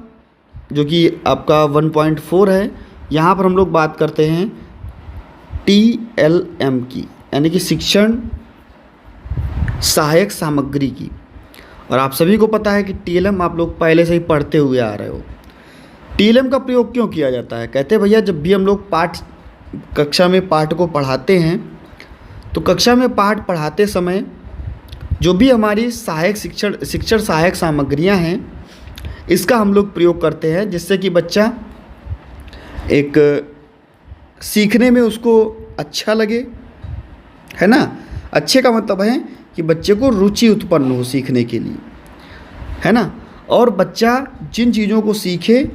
जो कि आपका 1.4 है, यहाँ पर हम लोग बात करते हैं TLM की, यानी कि शिक्षण सहायक सामग्री की। और आप सभी को पता है कि TLM आप लोग पहले से ही पढ़ते हुए आ रहे हो। TLM का प्रयोग क्यों किया जाता है, कहते हैं भैया जब भी हम लोग कक्षा में पाठ को पढ़ाते हैं तो कक्षा में पाठ पढ़ाते समय जो भी हमारी शिक्षण सहायक सामग्रियां हैं इसका हम लोग प्रयोग करते हैं, जिससे कि बच्चा एक सीखने में उसको अच्छा लगे, है ना। अच्छे का मतलब है कि बच्चे को रुचि उत्पन्न हो सीखने के लिए, है ना। और बच्चा जिन चीज़ों को सीखे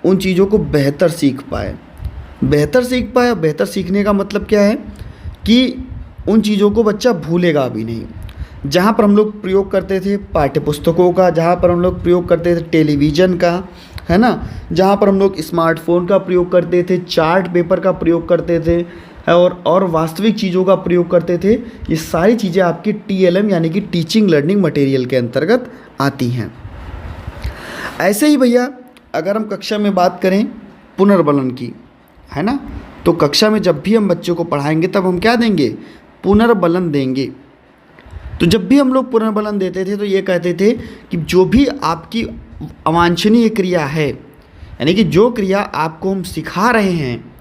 उन चीज़ों को बेहतर सीख पाए। बेहतर सीखने का मतलब क्या है कि उन चीज़ों को बच्चा भूलेगा भी नहीं। जहाँ पर हम लोग प्रयोग करते थे पाठ्य पुस्तकों का, जहाँ पर हम लोग प्रयोग करते थे टेलीविज़न का, है ना, जहाँ पर हम लोग स्मार्टफोन का प्रयोग करते थे, चार्ट पेपर का प्रयोग करते थे और वास्तविक चीज़ों का प्रयोग करते थे, ये सारी चीज़ें आपकी TLM यानी कि टीचिंग लर्निंग मटेरियल के अंतर्गत आती हैं। ऐसे ही भैया अगर हम कक्षा में बात करें पुनर्बलन की, है ना, तो कक्षा में जब भी हम बच्चों को पढ़ाएंगे तब हम क्या देंगे, पुनर्बलन देंगे। तो जब भी हम लोग पुनर्बलन देते थे तो ये कहते थे कि जो भी आपकी अवांछनीय क्रिया है, यानी कि जो क्रिया आपको हम सिखा रहे हैं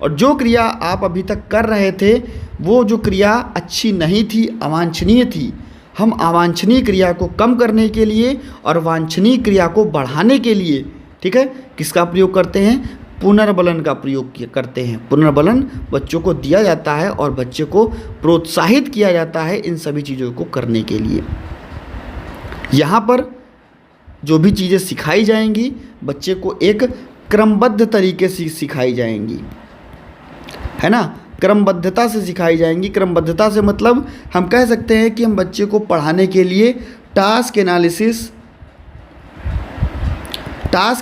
और जो क्रिया आप अभी तक कर रहे थे वो जो क्रिया अच्छी नहीं थी, अवांछनीय थी, हम अवांछनीय क्रिया को कम करने के लिए और वांछनीय क्रिया को बढ़ाने के लिए, ठीक है, किसका प्रयोग करते हैं, पुनर्बलन का प्रयोग करते हैं। पुनर्बलन बच्चों को दिया जाता है और बच्चे को प्रोत्साहित किया जाता है इन सभी चीज़ों को करने के लिए। यहाँ पर जो भी चीज़ें सिखाई जाएंगी बच्चे को एक क्रमबद्ध तरीके से सिखाई जाएंगी, है ना, क्रमबद्धता से सिखाई जाएंगी। क्रमबद्धता से मतलब हम कह सकते हैं कि हम बच्चे को पढ़ाने के लिए टास्क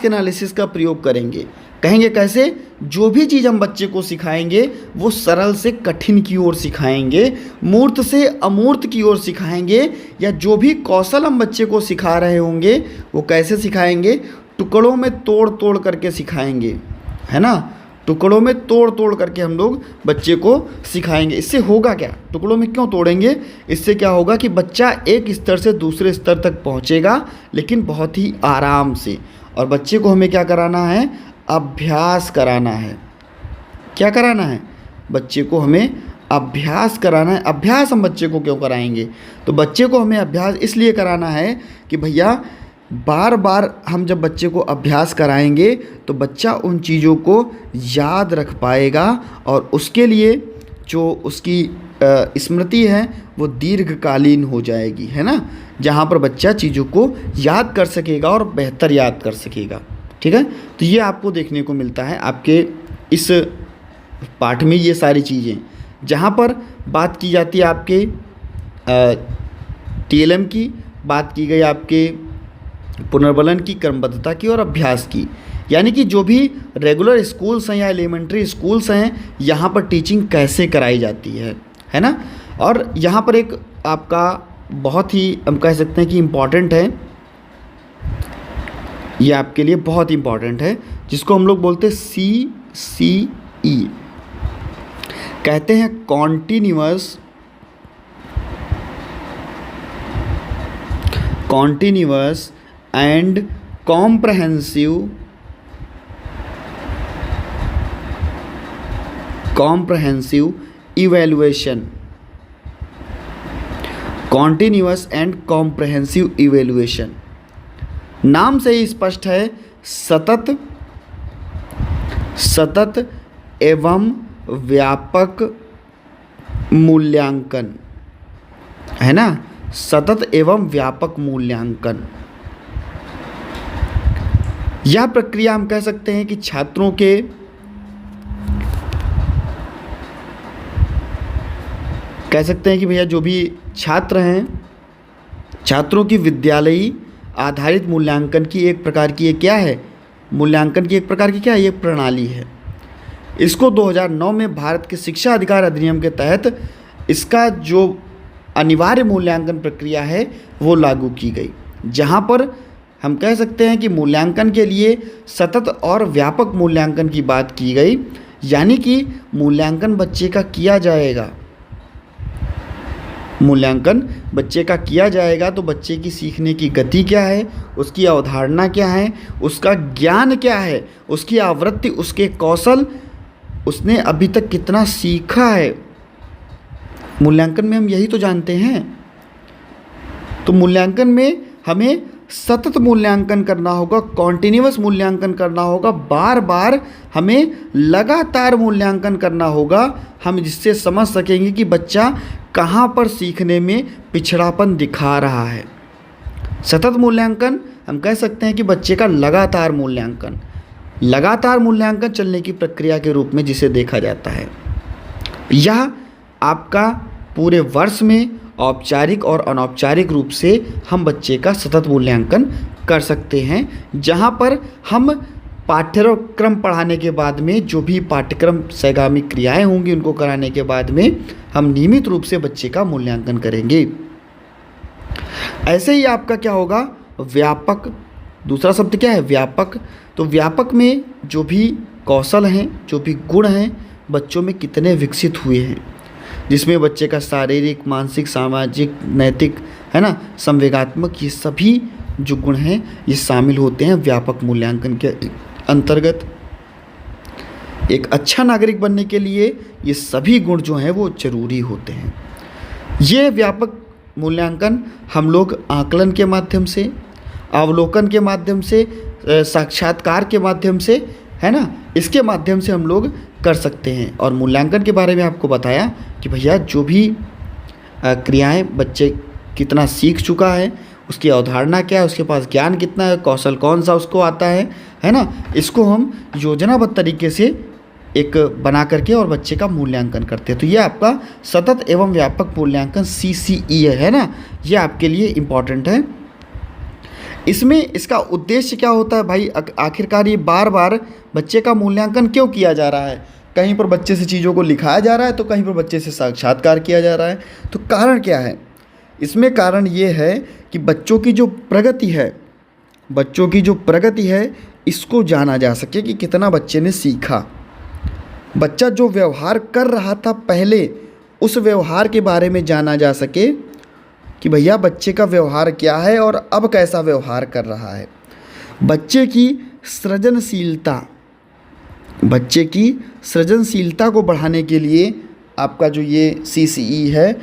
एनालिसिस का प्रयोग करेंगे। कहेंगे कैसे, जो भी चीज़ हम बच्चे को सिखाएंगे वो सरल से कठिन की ओर सिखाएंगे, मूर्त से अमूर्त की ओर सिखाएंगे, या जो भी कौशल हम बच्चे को सिखा रहे होंगे वो कैसे सिखाएंगे, टुकड़ों में तोड़ तोड़ करके सिखाएंगे, है ना। टुकड़ों में तोड़ तोड़ करके हम लोग बच्चे को सिखाएंगे। इससे होगा क्या, टुकड़ों में क्यों तोड़ेंगे, इससे क्या होगा कि बच्चा एक स्तर से दूसरे स्तर तक पहुंचेगा, लेकिन बहुत ही आराम से। और बच्चे को हमें क्या कराना है, अभ्यास कराना है। क्या कराना है, बच्चे को हमें अभ्यास कराना है। अभ्यास हम बच्चे को क्यों कराएंगे, तो बच्चे को हमें अभ्यास इसलिए कराना है कि भैया बार बार हम जब बच्चे को अभ्यास कराएंगे तो बच्चा उन चीज़ों को याद रख पाएगा और उसके लिए जो उसकी स्मृति है वो दीर्घकालीन हो जाएगी, है ना, जहाँ पर बच्चा चीज़ों को याद कर सकेगा और बेहतर याद कर सकेगा, ठीक है। तो ये आपको देखने को मिलता है आपके इस पाठ में, ये सारी चीज़ें जहाँ पर बात की जाती है आपके TLM की, बात की गई आपके पुनर्बलन की, क्रमबद्धता की और अभ्यास की। यानी कि जो भी रेगुलर स्कूल्स हैं या एलिमेंट्री स्कूल्स हैं यहाँ पर टीचिंग कैसे कराई जाती है ना। और यहाँ पर एक आपका बहुत ही हम कह सकते हैं कि इम्पॉर्टेंट है, ये आपके लिए बहुत इम्पॉर्टेंट है, जिसको हम लोग बोलते हैं CCE, कहते हैं continuous and comprehensive evaluation. Continuous and comprehensive evaluation नाम से ही स्पष्ट है, सतत एवं व्यापक मूल्यांकन, है ना, सतत एवं व्यापक मूल्यांकन। यह प्रक्रिया हम कह सकते हैं कि छात्रों के कह सकते हैं कि भैया जो भी छात्र हैं, छात्रों की विद्यालयी आधारित मूल्यांकन की एक प्रकार की, ये क्या है, मूल्यांकन की एक प्रकार की क्या है, ये प्रणाली है। इसको 2009 में भारत के शिक्षा अधिकार अधिनियम के तहत इसका जो अनिवार्य मूल्यांकन प्रक्रिया है वो लागू की गई, जहाँ पर हम कह सकते हैं कि मूल्यांकन के लिए सतत और व्यापक मूल्यांकन की बात की गई। यानी कि मूल्यांकन बच्चे का किया जाएगा, मूल्यांकन बच्चे का किया जाएगा तो बच्चे की सीखने की गति क्या है, उसकी अवधारणा क्या है, उसका ज्ञान क्या है, उसकी आवृत्ति, उसके कौशल, उसने अभी तक कितना सीखा है। मूल्यांकन में हम यही तो जानते हैं। तो मूल्यांकन में हमें सतत मूल्यांकन करना होगा, कॉन्टिन्यूअस मूल्यांकन करना होगा, बार बार हमें लगातार मूल्यांकन करना होगा, हम जिससे समझ सकेंगे कि बच्चा कहाँ पर सीखने में पिछड़ापन दिखा रहा है। सतत मूल्यांकन हम कह सकते हैं कि बच्चे का लगातार मूल्यांकन चलने की प्रक्रिया के रूप में जिसे देखा जाता है। यह आपका पूरे वर्ष में औपचारिक और अनौपचारिक रूप से हम बच्चे का सतत मूल्यांकन कर सकते हैं, जहाँ पर हम पाठ्यक्रम पढ़ाने के बाद में जो भी पाठ्यक्रम सहगामी क्रियाएं होंगी उनको कराने के बाद में हम नियमित रूप से बच्चे का मूल्यांकन करेंगे। ऐसे ही आपका क्या होगा, व्यापक, दूसरा शब्द क्या है, व्यापक। तो व्यापक में जो भी कौशल हैं, जो भी गुण हैं, बच्चों में कितने विकसित हुए हैं, जिसमें बच्चे का शारीरिक, मानसिक, सामाजिक, नैतिक, है ना, संवेगात्मक, ये सभी जो गुण हैं ये शामिल होते हैं व्यापक मूल्यांकन के अंतर्गत। एक अच्छा नागरिक बनने के लिए ये सभी गुण जो हैं वो जरूरी होते हैं। ये व्यापक मूल्यांकन हम लोग आकलन के माध्यम से, अवलोकन के माध्यम से, साक्षात्कार के माध्यम से, है ना, इसके माध्यम से हम लोग कर सकते हैं। और मूल्यांकन के बारे में आपको बताया कि भैया जो भी क्रियाएं बच्चे कितना सीख चुका है, उसकी अवधारणा क्या है, उसके पास ज्ञान कितना है, कौशल कौन सा उसको आता है ना, इसको हम योजनाबद्ध तरीके से एक बना करके और बच्चे का मूल्यांकन करते हैं। तो ये आपका सतत एवं व्यापक मूल्यांकन CCE है ना, ये आपके लिए इम्पॉर्टेंट है। इसमें इसका उद्देश्य क्या होता है भाई, आखिरकार ये बार बार बच्चे का मूल्यांकन क्यों किया जा रहा है। कहीं पर बच्चे से चीज़ों को लिखाया जा रहा है तो कहीं पर बच्चे से साक्षात्कार किया जा रहा है। तो कारण क्या है इसमें, कारण ये है कि बच्चों की जो प्रगति है इसको जाना जा सके कि कितना बच्चे ने सीखा। बच्चा जो व्यवहार कर रहा था पहले, उस व्यवहार के बारे में जाना जा सके कि भैया बच्चे का व्यवहार क्या है और अब कैसा व्यवहार कर रहा है। बच्चे की सृजनशीलता को बढ़ाने के लिए आपका जो ये CCE है,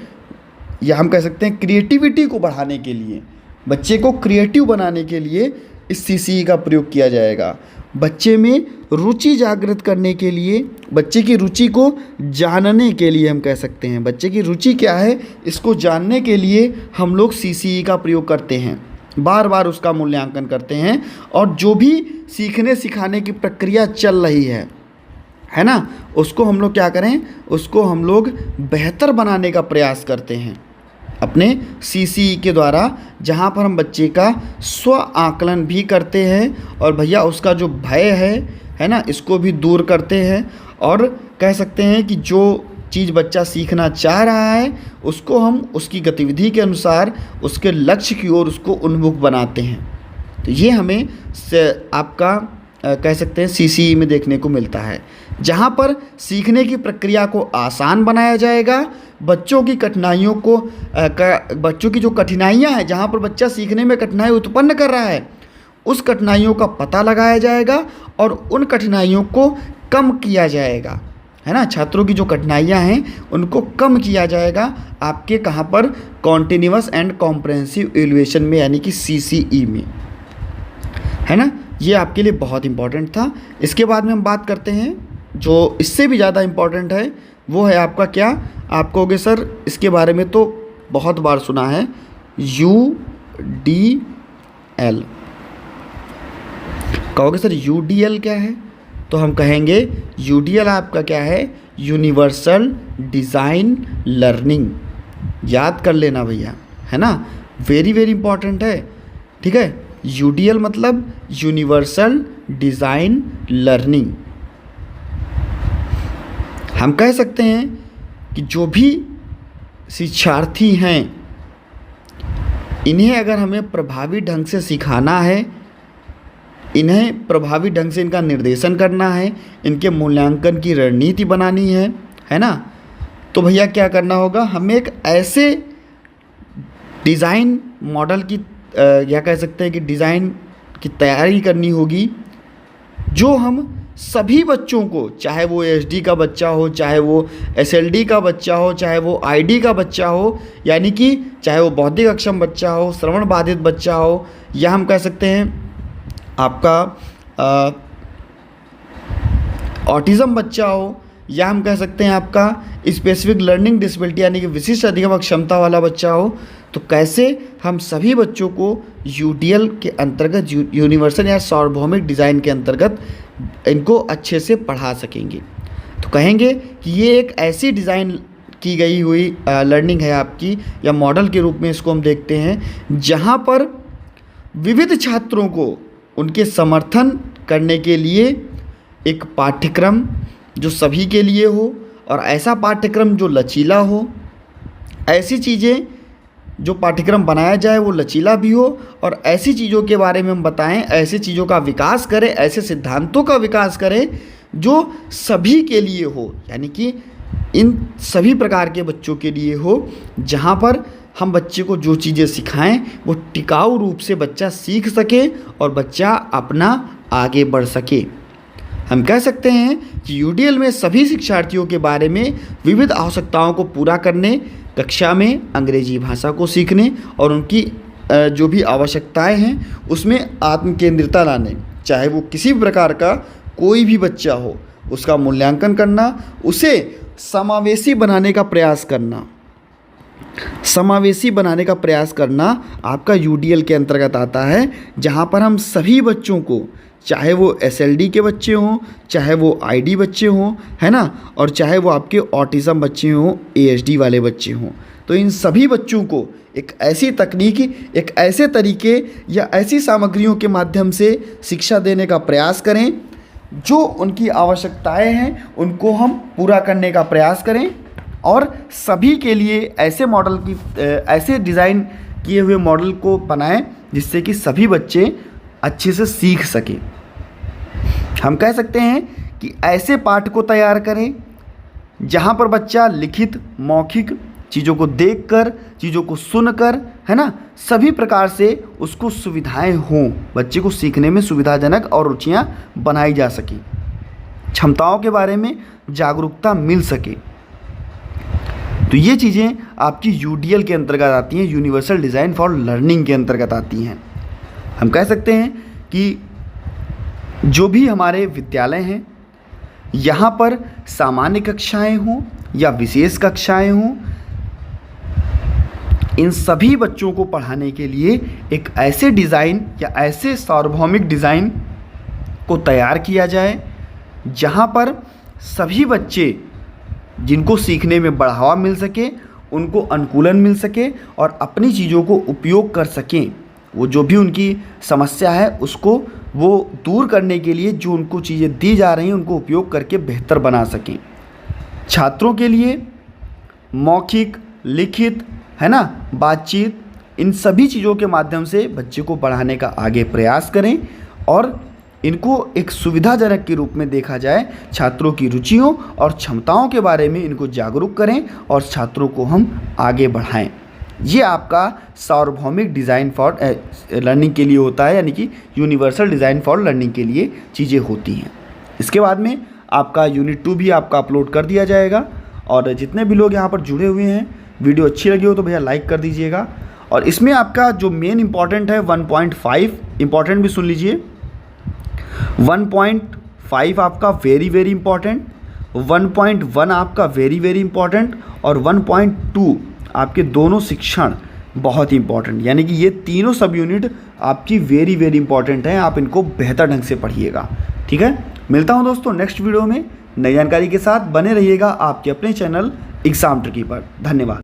या हम कह सकते हैं क्रिएटिविटी को बढ़ाने के लिए, बच्चे को क्रिएटिव बनाने के लिए इस CCE का प्रयोग किया जाएगा। बच्चे में रुचि जागृत करने के लिए, बच्चे की रुचि को जानने के लिए, हम कह सकते हैं बच्चे की रुचि क्या है इसको जानने के लिए हम लोग CCE का प्रयोग करते हैं, बार बार उसका मूल्यांकन करते हैं। और जो भी सीखने सिखाने की प्रक्रिया चल रही है ना, उसको हम लोग क्या करें, उसको हम लोग बेहतर बनाने का प्रयास करते हैं अपने CCE के द्वारा, जहाँ पर हम बच्चे का स्व आकलन भी करते हैं और भैया उसका जो भय है ना, इसको भी दूर करते हैं। और कह सकते हैं कि जो चीज़ बच्चा सीखना चाह रहा है उसको हम उसकी गतिविधि के अनुसार उसके लक्ष्य की ओर उसको उन्मुख बनाते हैं। तो ये हमें आपका कह सकते हैं CCE में देखने को मिलता है, जहाँ पर सीखने की प्रक्रिया को आसान बनाया जाएगा। बच्चों की जो कठिनाइयाँ हैं, जहाँ पर बच्चा सीखने में कठिनाई उत्पन्न कर रहा है, उस कठिनाइयों का पता लगाया जाएगा और उन कठिनाइयों को कम किया जाएगा, है ना। छात्रों की जो कठिनाइयाँ हैं उनको कम किया जाएगा आपके कहाँ पर, कॉन्टिन्यूअस एंड कॉम्प्रहेंसिव इवैल्यूएशन में, यानी कि CCE में। है ना। ये आपके लिए बहुत इम्पॉर्टेंट था। इसके बाद में हम बात करते हैं जो इससे भी ज़्यादा इम्पॉर्टेंट है, वो है आपका क्या, आप कहोगे सर इसके बारे में तो बहुत बार सुना है, UDL। कहोगे सर UDL क्या है, तो हम कहेंगे UDL आपका क्या है, यूनिवर्सल डिज़ाइन लर्निंग। याद कर लेना भैया, है ना, वेरी वेरी इंपॉर्टेंट है, ठीक है। UDL मतलब यूनिवर्सल डिज़ाइन लर्निंग। हम कह सकते हैं कि जो भी शिक्षार्थी हैं, इन्हें अगर हमें प्रभावी ढंग से सिखाना है, इन्हें प्रभावी ढंग से इनका निर्देशन करना है, इनके मूल्यांकन की रणनीति बनानी है ना, तो भैया क्या करना होगा, हमें एक ऐसे डिज़ाइन मॉडल की या कह सकते हैं कि डिज़ाइन की तैयारी करनी होगी, जो हम सभी बच्चों को, चाहे वो ASD का बच्चा हो, चाहे वो SLD का बच्चा हो, चाहे वो ID का बच्चा हो, यानी कि चाहे वो बौद्धिक अक्षम बच्चा हो, श्रवण बाधित बच्चा हो, या हम कह सकते हैं आपका ऑटिज़म बच्चा हो, या हम कह सकते हैं आपका स्पेसिफिक लर्निंग डिसेबिलिटी यानी कि विशिष्ट अधिगम क्षमता वाला बच्चा हो, तो कैसे हम सभी बच्चों को UDL के अंतर्गत, यूनिवर्सल या सार्वभौमिक डिज़ाइन के अंतर्गत इनको अच्छे से पढ़ा सकेंगे। तो कहेंगे कि ये एक ऐसी डिज़ाइन की गई हुई लर्निंग है आपकी, या मॉडल के रूप में इसको हम देखते हैं, जहाँ पर विविध छात्रों को उनके समर्थन करने के लिए एक पाठ्यक्रम जो सभी के लिए हो, और ऐसा पाठ्यक्रम जो लचीला हो, ऐसी चीज़ें जो पाठ्यक्रम बनाया जाए वो लचीला भी हो, और ऐसी चीज़ों के बारे में हम बताएं, ऐसी चीज़ों का विकास करें, ऐसे सिद्धांतों का विकास करें जो सभी के लिए हो, यानी कि इन सभी प्रकार के बच्चों के लिए हो, जहाँ पर हम बच्चे को जो चीज़ें सिखाएं वो टिकाऊ रूप से बच्चा सीख सके और बच्चा अपना आगे बढ़ सके। हम कह सकते हैं कि UDL में सभी शिक्षार्थियों के बारे में विविध आवश्यकताओं को पूरा करने, कक्षा में अंग्रेजी भाषा को सीखने और उनकी जो भी आवश्यकताएं हैं उसमें आत्मकेंद्रिता लाने, चाहे वो किसी भी प्रकार का कोई भी बच्चा हो, उसका मूल्यांकन करना, उसे समावेशी बनाने का प्रयास करना, समावेशी बनाने का प्रयास करना आपका UDL के अंतर्गत आता है, जहाँ पर हम सभी बच्चों को, चाहे वो SLD के बच्चे हों, चाहे वो ID बच्चे हों, है ना, और चाहे वो आपके ऑटिज़म बच्चे हों, ASD वाले बच्चे हों, तो इन सभी बच्चों को एक ऐसी तकनीकी, एक ऐसे तरीके या ऐसी सामग्रियों के माध्यम से शिक्षा देने का प्रयास करें जो उनकी आवश्यकताएं हैं उनको हम पूरा करने का प्रयास करें, और सभी के लिए ऐसे मॉडल की, ऐसे डिज़ाइन किए हुए मॉडल को बनाएं जिससे कि सभी बच्चे अच्छे से सीख सकें। हम कह सकते हैं कि ऐसे पाठ को तैयार करें जहाँ पर बच्चा लिखित, मौखिक चीज़ों को देखकर, चीज़ों को सुनकर, है ना, सभी प्रकार से उसको सुविधाएं हों, बच्चे को सीखने में सुविधाजनक और रुचियाँ बनाई जा सकें, क्षमताओं के बारे में जागरूकता मिल सके। तो ये चीज़ें आपकी UDL के अंतर्गत आती हैं, यूनिवर्सल डिज़ाइन फॉर लर्निंग के अंतर्गत आती हैं। हम कह सकते हैं कि जो भी हमारे विद्यालय हैं, यहाँ पर सामान्य कक्षाएं हों या विशेष कक्षाएं हों, इन सभी बच्चों को पढ़ाने के लिए एक ऐसे डिज़ाइन या ऐसे सार्वभौमिक डिज़ाइन को तैयार किया जाए जहाँ पर सभी बच्चे जिनको सीखने में बढ़ावा मिल सके, उनको अनुकूलन मिल सके और अपनी चीज़ों को उपयोग कर सकें। वो जो भी उनकी समस्या है उसको वो दूर करने के लिए जो उनको चीज़ें दी जा रही हैं उनको उपयोग करके बेहतर बना सकें। छात्रों के लिए मौखिक, लिखित, है ना, बातचीत, इन सभी चीज़ों के माध्यम से बच्चे को पढ़ाने का आगे प्रयास करें और इनको एक सुविधाजनक के रूप में देखा जाए। छात्रों की रुचियों और क्षमताओं के बारे में इनको जागरूक करें और छात्रों को हम आगे बढ़ाएं। ये आपका सार्वभौमिक डिज़ाइन फॉर लर्निंग के लिए होता है, यानी कि यूनिवर्सल डिज़ाइन फॉर लर्निंग के लिए चीज़ें होती हैं। इसके बाद में आपका यूनिट 2 भी आपका अपलोड कर दिया जाएगा। और जितने भी लोग यहाँ पर जुड़े हुए हैं, वीडियो अच्छी लगी हो तो भैया लाइक कर दीजिएगा। और इसमें आपका जो मेन इंपॉर्टेंट है 1.5 इंपॉर्टेंट भी सुन लीजिए। 1.5 आपका वेरी वेरी इंपॉर्टेंट, 1.1 आपका वेरी वेरी इंपॉर्टेंट और 1.2 आपके दोनों शिक्षण बहुत ही इंपॉर्टेंट। यानी कि ये तीनों सब यूनिट आपकी वेरी वेरी इंपॉर्टेंट हैं, आप इनको बेहतर ढंग से पढ़िएगा। ठीक है, मिलता हूँ दोस्तों नेक्स्ट वीडियो में नई जानकारी के साथ। बने रहिएगा आपके अपने चैनल एग्जाम ट्रिकी पर। धन्यवाद।